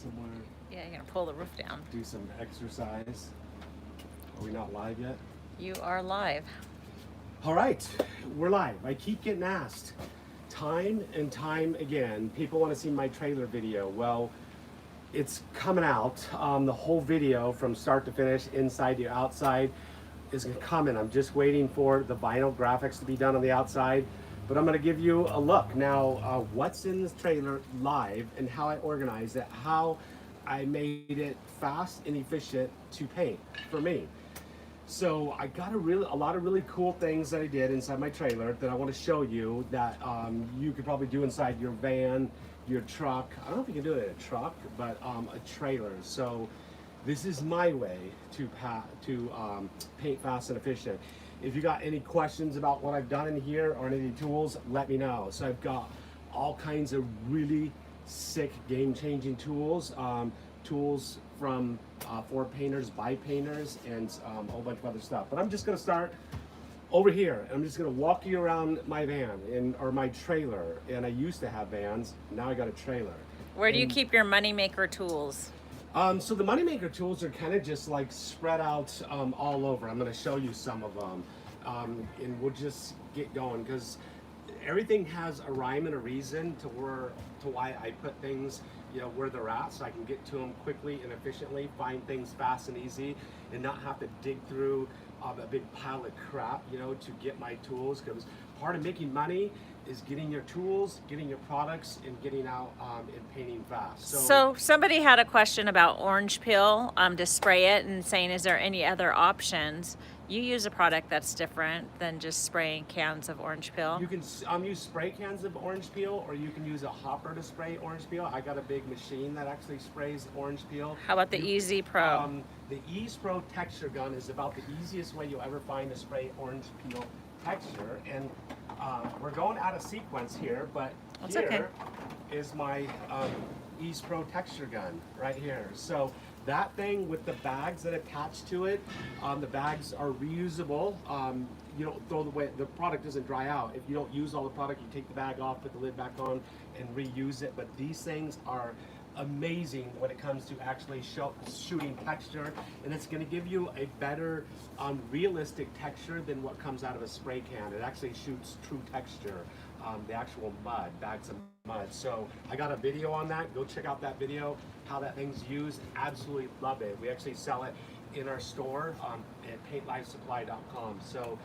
somewhere, Yeah, you're gonna pull the roof down. do some exercise. Are we not live yet? You are live. All right, we're live. I keep getting asked time and time again, people want to see my trailer video. Well, it's coming out. The whole video from start to finish, inside to outside, is coming. I'm just waiting for the vinyl graphics to be done on the outside. But I'm going to give you a look now, what's in this trailer live and how I organized it, how I made it fast and efficient to paint for me. So I got a lot of really cool things that I did inside my trailer that I want to show you that you could probably do inside your van, your truck. I don't know if you can do it in a truck, but a trailer. So this is my way to paint fast and efficient. If you got any questions about what I've done in here or any tools, let me know. So I've got all kinds of really sick, game-changing tools. Tools from for painters, by painters, and a whole bunch of other stuff. But I'm just gonna start over here. I'm just gonna walk you around my van or my trailer. And I used to have vans, now I got a trailer. Where do you keep your moneymaker tools? So the Moneymaker tools are kind of just like spread out all over. I'm going to show you some of them, and we'll just get going because everything has a rhyme and a reason to why I put things, you know, where they're at, so I can get to them quickly and efficiently, find things fast and easy, and not have to dig through a big pile of crap, you know, to get my tools. Because part of making money is getting your tools, getting your products, and getting out and painting fast. So somebody had a question about orange peel to spray it and saying, is there any other options? You use a product that's different than just spraying cans of orange peel. You can use spray cans of orange peel, or you can use a hopper to spray orange peel. I got a big machine that actually sprays orange peel. How about the Easy Pro? The Ease Pro texture gun is about the easiest way you'll ever find to spray orange peel texture. And we're going out of sequence here, but That's here is my Ease Pro texture gun right here. So that thing with the bags that attach to it, the bags are reusable. You don't throw the product doesn't dry out. If you don't use all the product, you take the bag off, put the lid back on, and reuse it. But these things are amazing when it comes to actually shooting texture, and it's going to give you a better realistic texture than what comes out of a spray can. It actually shoots true texture, the actual mud, bags of mud. So I got a video on that. Go check out that video, how that thing's used. Absolutely love it. We actually sell it in our store at paintlifesupply.com. So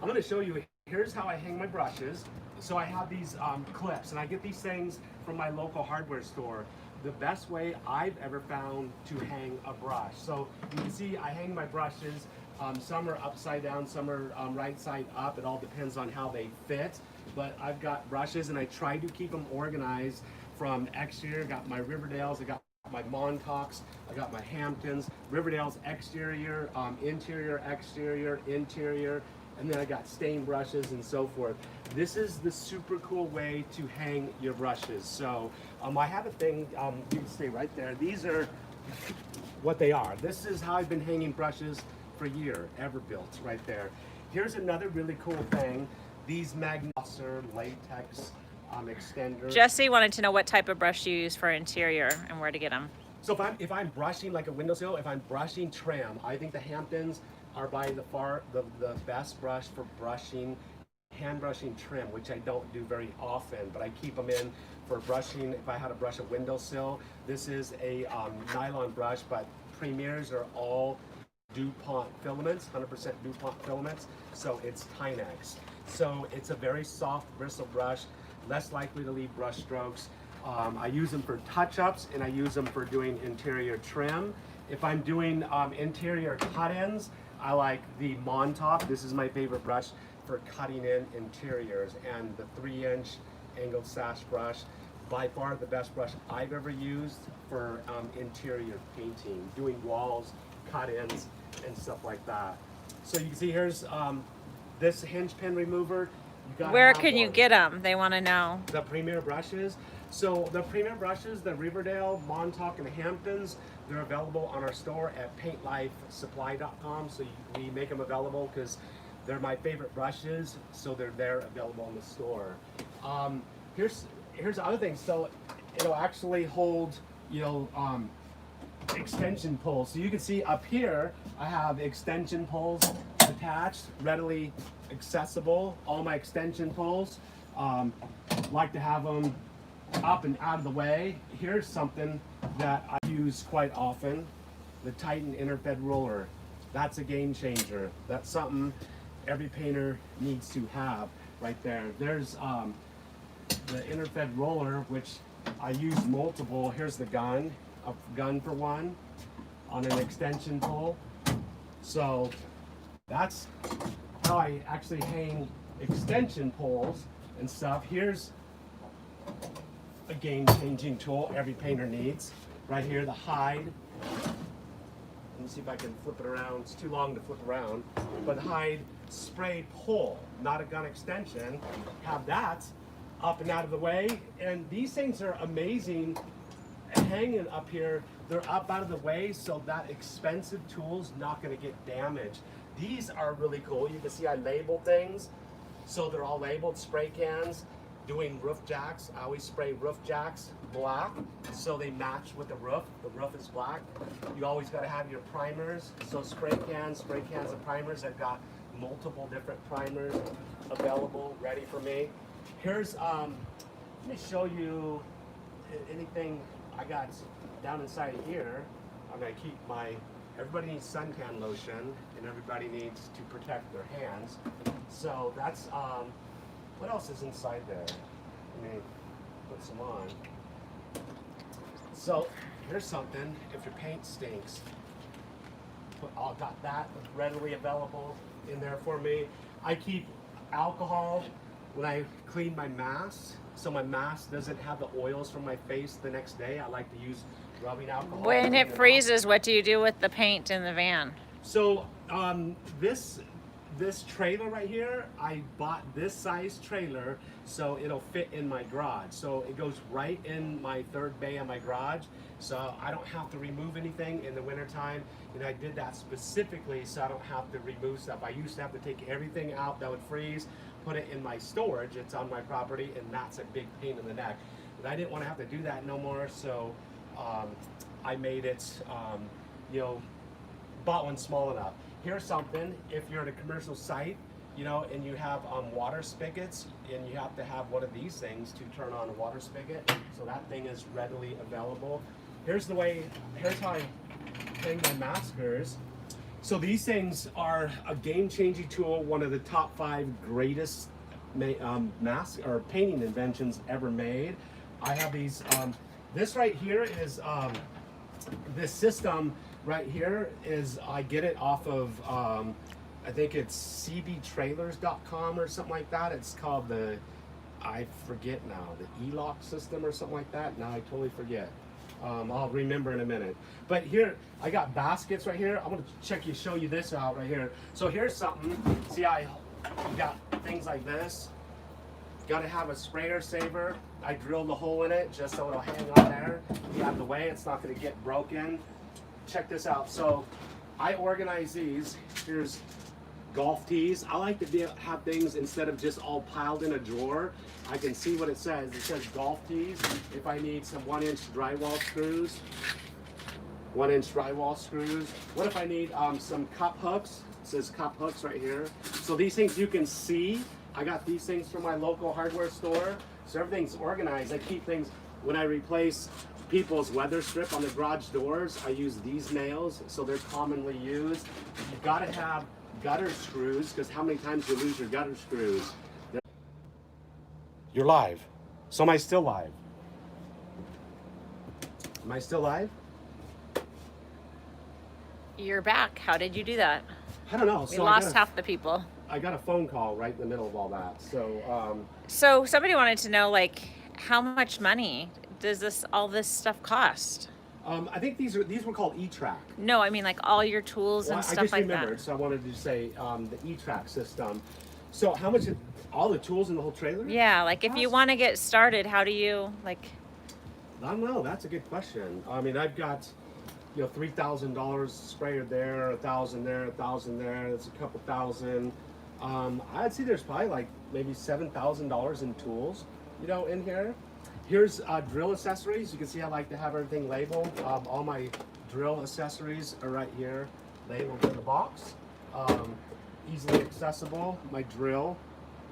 I'm going to show you, here's how I hang my brushes. So I have these clips, and I get these things from my local hardware store. The best way I've ever found to hang a brush. So you can see I hang my brushes. Some are upside down, some are right side up. It all depends on how they fit. But I've got brushes, and I try to keep them organized from exterior. Got my Riverdales, I got my Montauks, I got my Hamptons. Riverdale's exterior, interior, exterior, interior. And then I got stain brushes and so forth. This is the super cool way to hang your brushes. So I have a thing, you can see right there. These are what they are. This is how I've been hanging brushes for a year, Everbuilt right there. Here's another really cool thing. These Magnusser latex extenders. Jesse wanted to know what type of brush you use for interior and where to get them. So if I'm brushing like a windowsill, if I'm brushing trim, I think the Hamptons are by the best brush for brushing, hand brushing trim, which I don't do very often, but I keep them in for brushing. If I had to brush a windowsill, this is a nylon brush, but Premiers are all DuPont filaments, 100% DuPont filaments, so it's Tynex. So it's a very soft bristle brush, less likely to leave brush strokes. I use them for touch-ups, and I use them for doing interior trim. If I'm doing interior cut-ins, I like the Montauk. This is my favorite brush for cutting in interiors, and the 3-inch angled sash brush, by far the best brush I've ever used for interior painting, doing walls, cut-ins, and stuff like that. So you can see here's this hinge pin remover. Where can you get them? They want to know. The Premier brushes. So the Premier brushes, the Riverdale, Montauk, and the Hamptons, they're available on our store at paintlifesupply.com. So we make them available because they're my favorite brushes, so they're there available in the store. Here's the other thing. So it'll actually hold you know, extension poles. So you can see up here, I have extension poles attached, readily accessible. All my extension poles, like to have them up and out of the way. Here's something that I use quite often, the Titan Interfed roller. That's a game changer. That's something every painter needs to have right there. There's the Interfed roller, which I use multiple. Here's the gun, a gun for one on an extension pole. So that's how I actually hang extension poles and stuff. Here's a game-changing tool every painter needs. Right here, the hide. Let me see if I can flip it around. It's too long to flip around. But hide spray pole, not a gun extension. Have that up and out of the way. And these things are amazing hanging up here. They're up out of the way so that expensive tool's not gonna get damaged. These are really cool. You can see I labeled things. So they're all labeled, spray cans. Doing roof jacks, I always spray roof jacks black so they match with the roof. The roof is black. You always got to have your primers. So spray cans and primers. I've got multiple different primers available, ready for me. Here's, let me show you anything I got down inside of here. I'm gonna keep everybody needs suntan lotion and everybody needs to protect their hands. So that's, what else is inside there? Let me put some on. So here's something, if your paint stinks, got that readily available in there for me. I keep alcohol when I clean my mask, so my mask doesn't have the oils from my face the next day. I like to use rubbing alcohol. When it freezes, what do you do with the paint in the van? So this trailer right here, I bought this size trailer so it'll fit in my garage. So it goes right in my third bay of my garage. So I don't have to remove anything in the wintertime. And I did that specifically so I don't have to remove stuff. I used to have to take everything out that would freeze, put it in my storage. It's on my property, and that's a big pain in the neck. But I didn't want to have to do that no more. So I made it, you know, bought one small enough. Here's something, if you're at a commercial site, you know, and you have water spigots, and you have to have one of these things to turn on a water spigot. So that thing is readily available. Here's how I hang my maskers. So these things are a game-changing tool, one of the top 5 greatest mask or painting inventions ever made. I have these, this right here is, this system right here is, I get it off of, I think it's cbtrailers.com or something like that. It's called I forget now, the E-lock system or something like that. Now I totally forget. I'll remember in a minute. But here, I got baskets right here. I'm gonna show you this out right here. So here's something. See, you got things like this. Got to have a sprayer saver. I drilled a hole in it just so it'll hang on there. Be out of the way. It's not going to get broken. Check this out. So I organize these. Here's golf tees. I like to have things instead of just all piled in a drawer. I can see what it says. It says golf tees. If I need some 1-inch drywall screws, 1-inch drywall screws. What if I need some cup hooks? It says cup hooks right here. So these things you can see. I got these things from my local hardware store. So everything's organized. I keep things, when I replace people's weather strip on the garage doors, I use these nails, so they're commonly used. You've got to have gutter screws, because how many times do you lose your gutter screws? You're live. So am I still live? Am I still live? You're back. How did you do that? I don't know. We lost half the people. I got a phone call right in the middle of all that. So somebody wanted to know, like, how much money does all this stuff cost? I think these were called E-Track. No, I mean like all your tools and stuff like that. I just remembered, so I wanted to say the E-Track system. So how much all the tools in the whole trailer? Yeah, like if you want to get started, how do you like? I don't know. That's a good question. I mean, I've got, you know, $3,000 sprayer there, 1,000 there, 1,000 there. That's a couple thousand. I'd say there's probably like maybe $7,000 in tools, you know, in here. Here's drill accessories. You can see I like to have everything labeled. All my drill accessories are right here, labeled in the box. Easily accessible. My drill,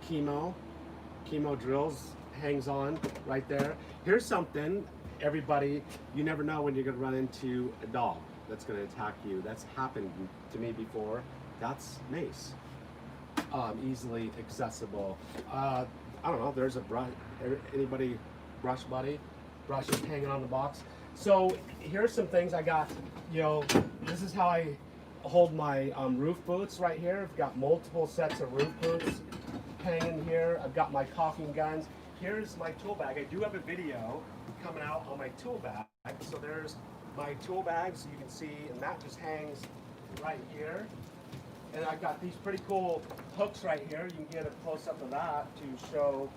chemo drills, hangs on right there. Here's something, everybody, you never know when you're gonna run into a dog that's gonna attack you. That's happened to me before. That's mace. Easily accessible. I don't know, there's a brush, anybody brush buddy? Brushes hanging on the box. So here's some things I got, you know, this is how I hold my roof boots right here. I've got multiple sets of roof boots hanging here. I've got my caulking guns. Here's my tool bag. I do have a video coming out on my tool bag. So there's my tool bags, you can see, and that just hangs right here. And I've got these pretty cool hooks right here. You can get a close-up of that to show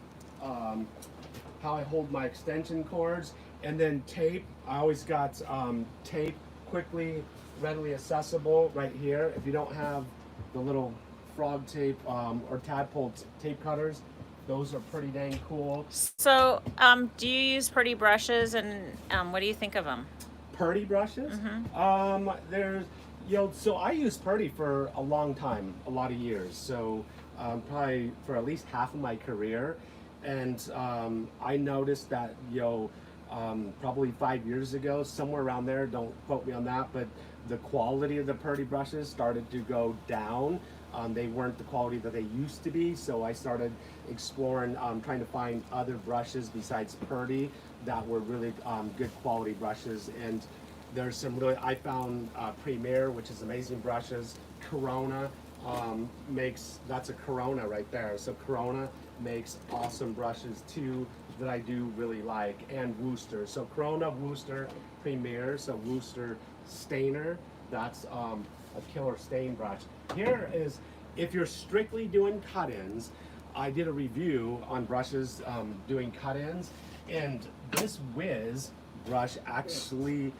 how I hold my extension cords. And then tape. I always got tape, quickly, readily accessible right here. If you don't have the little frog tape or tadpole tape cutters, those are pretty dang cool. So, do you use Purdy brushes, and what do you think of them? Purdy brushes? There's, you know, so I used Purdy for a long time, a lot of years. So probably for at least half of my career. And I noticed that, you know, probably 5 years ago, somewhere around there, don't quote me on that, but the quality of the Purdy brushes started to go down. They weren't the quality that they used to be, so I started exploring, trying to find other brushes besides Purdy that were really good quality brushes. And there's some really, I found Premier, which is amazing brushes. Corona makes, that's a Corona right there. So Corona makes awesome brushes too that I do really like, and Wooster. So Corona, Wooster, Premier, so Wooster Stainer, that's a killer stain brush. Here is, if you're strictly doing cut-ins, I did a review on brushes doing cut-ins, and this Wiz brush actually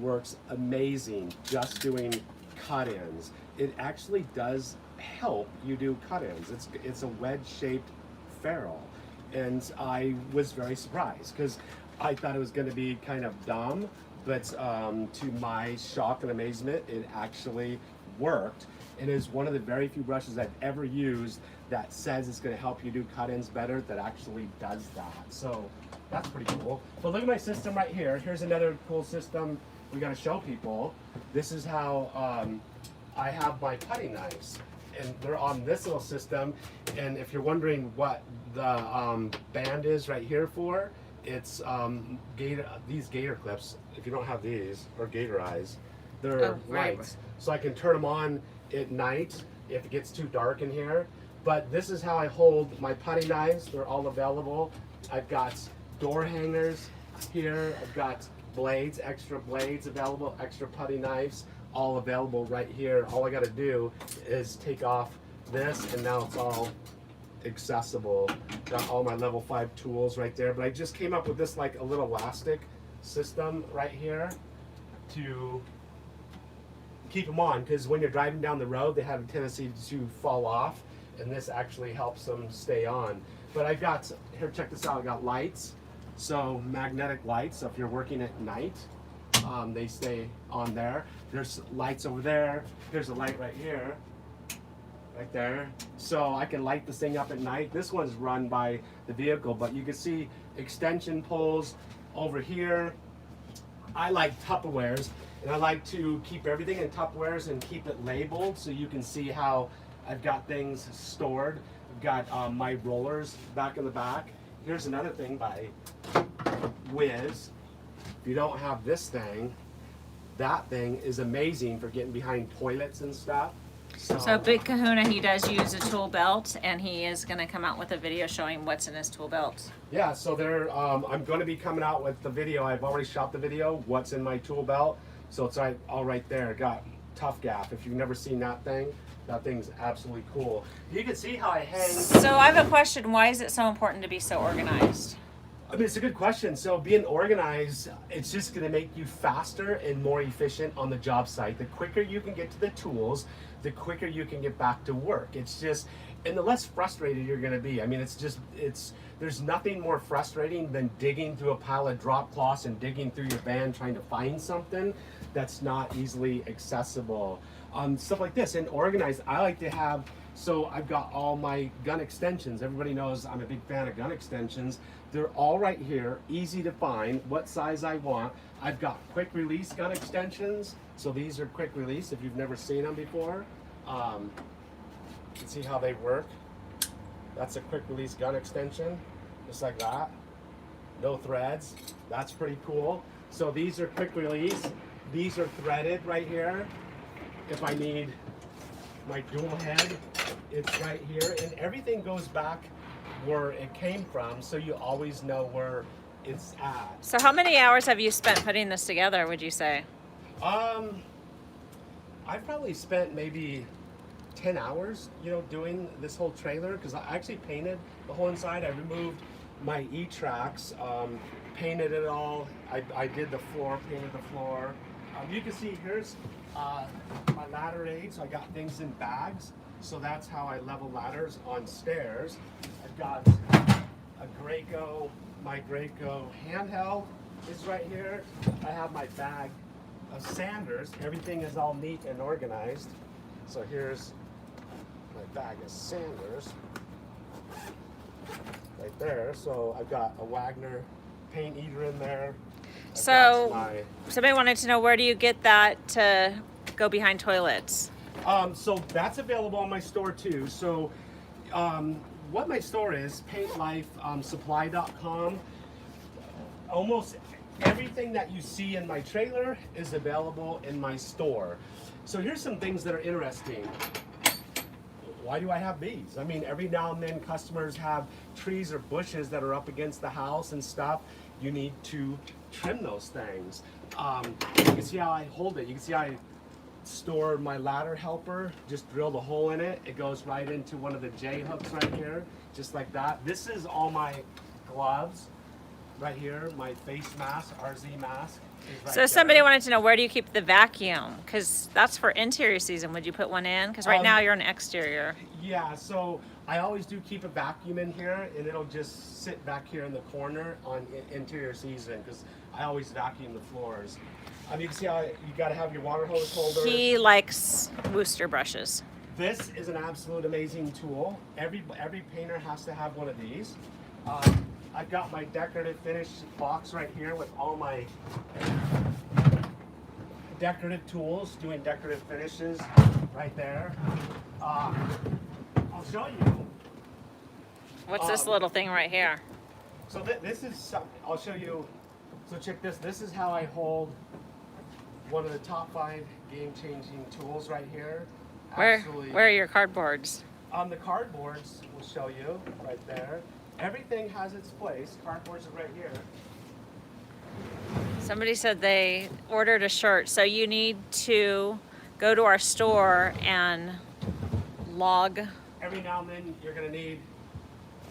works amazing just doing cut-ins. It actually does help you do cut-ins. It's a wedge-shaped ferrule, and I was very surprised because I thought it was going to be kind of dumb, but to my shock and amazement, it actually worked. It is one of the very few brushes I've ever used that says it's going to help you do cut-ins better, that actually does that. So that's pretty cool. But look at my system right here. Here's another cool system we got to show people. This is how I have my putty knives, and they're on this little system. And if you're wondering what the band is right here for, it's these gator clips. If you don't have these, or gator eyes, they're lights. So I can turn them on at night if it gets too dark in here. But this is how I hold my putty knives. They're all available. I've got door hangers here. I've got blades, extra blades available, extra putty knives, all available right here. All I got to do is take off this, and now it's all accessible. Got all my level 5 tools right there. But I just came up with this like a little elastic system right here to keep them on, because when you're driving down the road, they have a tendency to fall off, and this actually helps them stay on. But I've got, here, check this out, I got lights, so magnetic lights. So if you're working at night, they stay on there. There's lights over there. There's a light right here, right there. So I can light this thing up at night. This one's run by the vehicle, but you can see extension poles over here. I like Tupperwares, and I like to keep everything in Tupperwares and keep it labeled so you can see how I've got things stored. I've got my rollers back in the back. Here's another thing by Wiz. If you don't have this thing, that thing is amazing for getting behind toilets and stuff. So Big Kahuna, he does use a tool belt, and he is going to come out with a video showing what's in his tool belt. Yeah, so there, I'm going to be coming out with the video. I've already shot the video, what's in my tool belt. So it's all right there. Got Tough Gap. If you've never seen that thing's absolutely cool. You can see how I hang. So I have a question. Why is it so important to be so organized? I mean, it's a good question. So being organized, it's just going to make you faster and more efficient on the job site. The quicker you can get to the tools, the quicker you can get back to work. It's just, and the less frustrated you're going to be. I mean, there's nothing more frustrating than digging through a pile of drop cloths and digging through your van trying to find something that's not easily accessible. Stuff like this. And organized, I like to have, so I've got all my gun extensions. Everybody knows I'm a big fan of gun extensions. They're all right here, easy to find, what size I want. I've got quick release gun extensions. So these are quick release if you've never seen them before. You can see how they work. That's a quick release gun extension, just like that. No threads, that's pretty cool. So these are quick release. These are threaded right here. If I need my dual head, it's right here. And everything goes back where it came from, so you always know where it's at. So how many hours have you spent putting this together, would you say? I've probably spent maybe 10 hours, doing this whole trailer, because I actually painted the whole inside. I removed my E-tracks, painted it all. I did the floor, painted the floor. You can see here's my ladder aid, so I got things in bags. So that's how I level ladders on stairs. I've got a Graco, my Graco handheld is right here. I have my bag of sanders. Everything is all neat and organized. So here's my bag of sanders right there. So I've got a Wagner paint eater in there. So somebody wanted to know, where do you get that to go behind toilets? So that's available on my store too. So what my store is, paintlifesupply.com. Almost everything that you see in my trailer is available in my store. So here's some things that are interesting. Why do I have these? I mean, every now and then customers have trees or bushes that are up against the house and stuff. You need to trim those things. You can see how I hold it. You can see how I store my ladder helper, just drilled a hole in it. It goes right into one of the J hooks right here, just like that. This is all my gloves right here, my face mask, RZ mask. So somebody wanted to know, where do you keep the vacuum? Because that's for interior season. Would you put one in? Because right now you're an exterior. Yeah, so I always do keep a vacuum in here, and it'll just sit back here in the corner on interior season, because I always vacuum the floors. You can see how you got to have your water hose holder. He likes Wooster brushes. This is an absolute amazing tool. Every painter has to have one of these. I've got my decorative finish box right here with all my decorative tools, doing decorative finishes right there. I'll show you. What's this little thing right here? So this is, I'll show you. So check this. This is how I hold one of the top 5 game-changing tools right here. Where are your cardboards? The cardboards will show you right there. Everything has its place. Cardboards are right here. Somebody said they ordered a shirt, so you need to go to our store and log. Every now and then you're going to need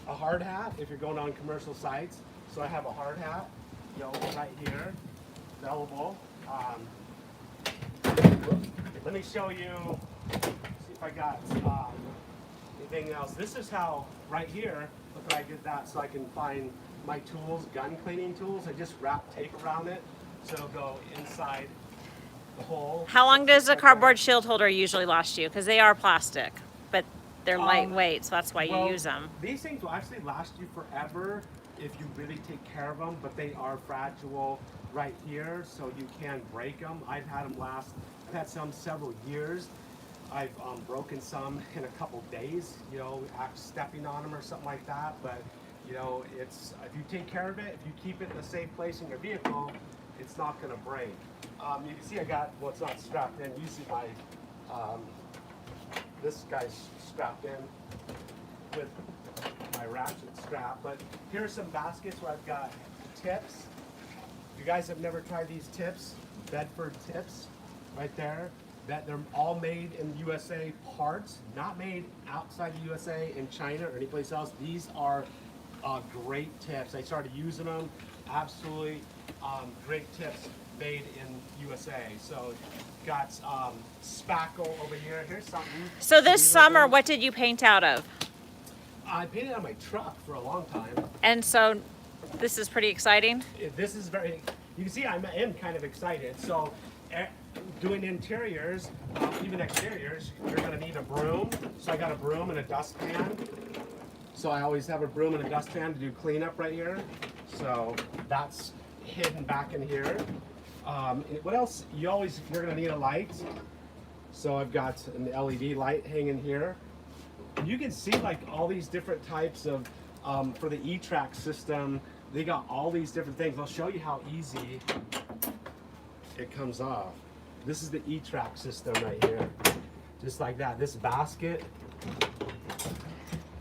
a hard hat if you're going on commercial sites. So I have a hard hat, right here, available. Let me show you, see if I got anything else. This is how, right here, look what I did that so I can find my tools, gun cleaning tools. I just wrap tape around it so it'll go inside the hole. How long does a cardboard shield holder usually last you? Because they are plastic, but they're lightweight, so that's why you use them. These things will actually last you forever if you really take care of them, but they are fragile right here, so you can break them. I've had them last, I've had some several years. I've broken some in a couple days, stepping on them or something like that. But it's, if you take care of it, if you keep it in a safe place in your vehicle, it's not going to break. You can see I got, well, it's not strapped in. You see my, this guy's strapped in with my ratchet strap. But here are some baskets where I've got tips. If you guys have never tried these tips, Bedford tips, right there. That they're all made in USA parts, not made outside the USA in China or anyplace else. These are great tips. I started using them. Absolutely great tips made in USA. So got spackle over here. Here's something. So this These are summer, things. what did you paint out of? I painted on my truck for a long time. And so this is pretty exciting. This is very, you can see I am kind of excited. So doing interiors, even exteriors, you're gonna need a broom. So I got a broom and a dustpan. So I always have a broom and a dustpan to do cleanup right here. So that's hidden back in here. What else? You're gonna need a light. So I've got an LED light hanging here. You can see like all these different types of, for the E-Track system, they got all these different things. I'll show you how easy it comes off. This is the E-Track system right here. Just like that. This basket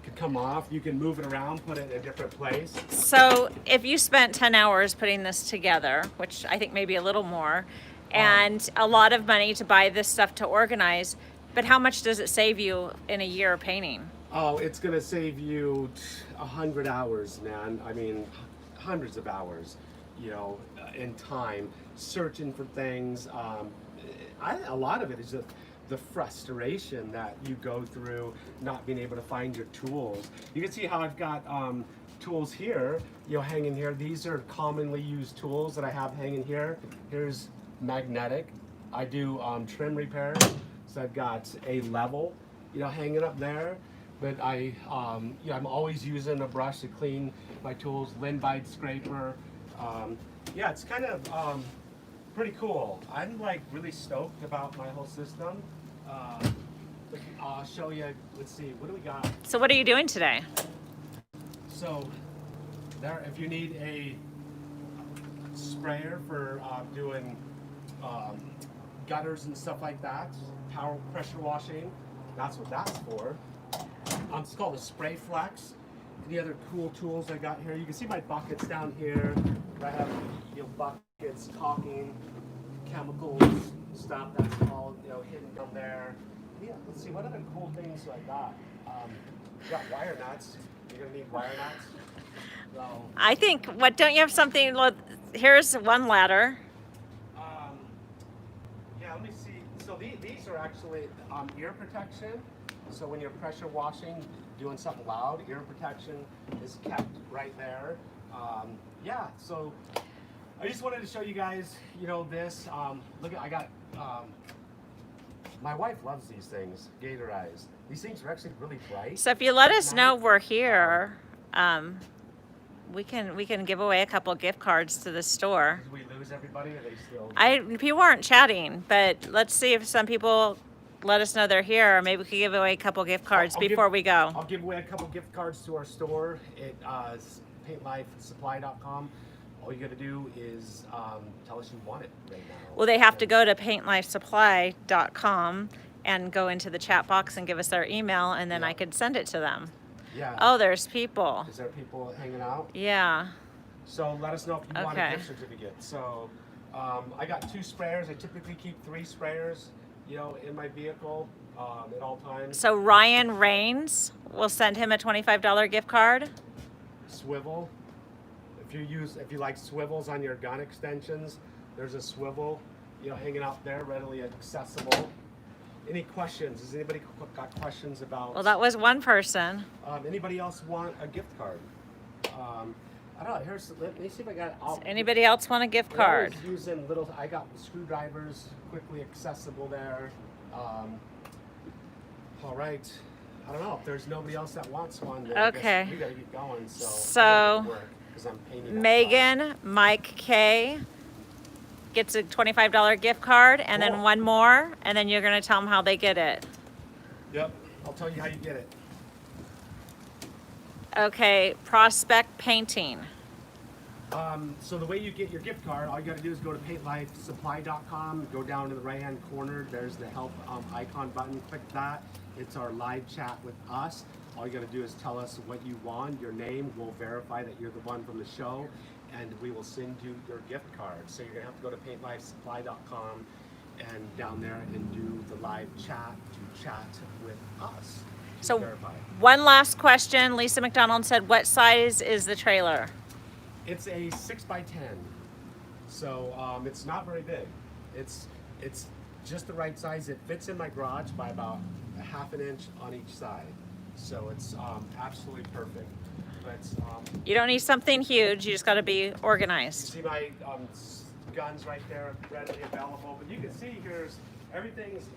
could come off. You can move it around, put it in a different place. So if you spent 10 hours putting this together, which I think maybe a little more, and a lot of money to buy this stuff to organize, but how much does it save you in a year of painting? Oh, it's gonna save you 100 hours, man. I mean, hundreds of hours, you know, in time, searching for things. A lot of it is just the frustration that you go through not being able to find your tools. You can see how I've got tools here, you know, hanging here. These are commonly used tools that I have hanging here. Here's magnetic. I do trim repairs. So I've got a level, you know, hanging up there. But you know, I'm always using a brush to clean my tools. Linbite scraper. Yeah, it's kind of pretty cool. I'm like really stoked about my whole system. I'll show you. Let's see, what do we got? So what are you doing today? So there, if you need a sprayer for doing gutters and stuff like that, power pressure washing, that's what that's for. It's called a Spray Flex. The other cool tools I got here, you can see my buckets down here. I have, you know, buckets, caulking, chemicals, stuff that's all, you know, hidden from there. Yeah, let's see, what other cool things do I got? You got wire nuts. You're gonna need wire nuts. So, I think, what, don't you have something, here's one ladder. yeah, let me see. So these are actually ear protection. So when you're pressure washing, doing something loud, ear protection is kept right there. Yeah, so I just wanted to show you guys, you know, this. Look, I got, my wife loves these things, Gatorized. These things are actually really bright. So if you let us know we're here, we can give away a couple gift cards to the store. Did we lose everybody, or are they still? People weren't chatting, but let's see if some people let us know they're here, or maybe we could give away a couple gift cards before we go. I'll give away a couple gift cards to our store at paintlifesupply.com. All you got to do is tell us you want it right now. Well, they have to go to paintlifesupply.com and go into the chat box and give us their email, and then I could send it to them. Yeah. Oh, there's people. Is there people hanging out? Yeah. So let us know if you want a Okay. gift certificate. So I got 2 sprayers. I typically keep 3 sprayers, you know, in my vehicle at all times. So Ryan Rains, we'll send him a $25 gift card. Swivel. If you like swivels on your gun extensions, there's a swivel, you know, hanging out there, readily accessible. Any questions? Has anybody got questions about? Well, that was one person. Anybody else want a gift card? I don't know. Let me see if I got. Does anybody else want a gift card? Using little. I got screwdrivers, quickly accessible there. All right. I don't know if there's nobody else that wants one. Then I guess Okay. we gotta get going. So. So, I gotta get to work 'cause I'm painting Megan, Mike K gets a $25 gift card, and then Cool. one more, and then you're gonna tell them how they get it. Yep. I'll tell you how you get it. Okay, Prospect Painting. So the way you get your gift card, all you got to do is go to paintlifesupply.com, go down to the right-hand corner. There's the help icon button. Click that. It's our live chat with us. All you got to do is tell us what you want, your name. We'll verify that you're the one from the show, and we will send you your gift card. So you're gonna have to go to paintlifesupply.com and down there and do the live chat to chat with us. So verify. one last question. Lisa McDonald said, what size is the trailer? It's a 6x10, so it's not very big. It's just the right size. It fits in my garage by about a ½ inch on each side, so it's absolutely perfect. But You don't need something huge. You just got to be you organized. see my guns right there, readily available. But you can see here's everything's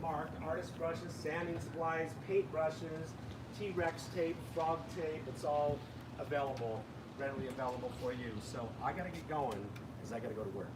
marked: artist brushes, sanding supplies, paint brushes, T-Rex tape, frog tape. It's all available, readily available for you. So I got to get going because I got to go to work.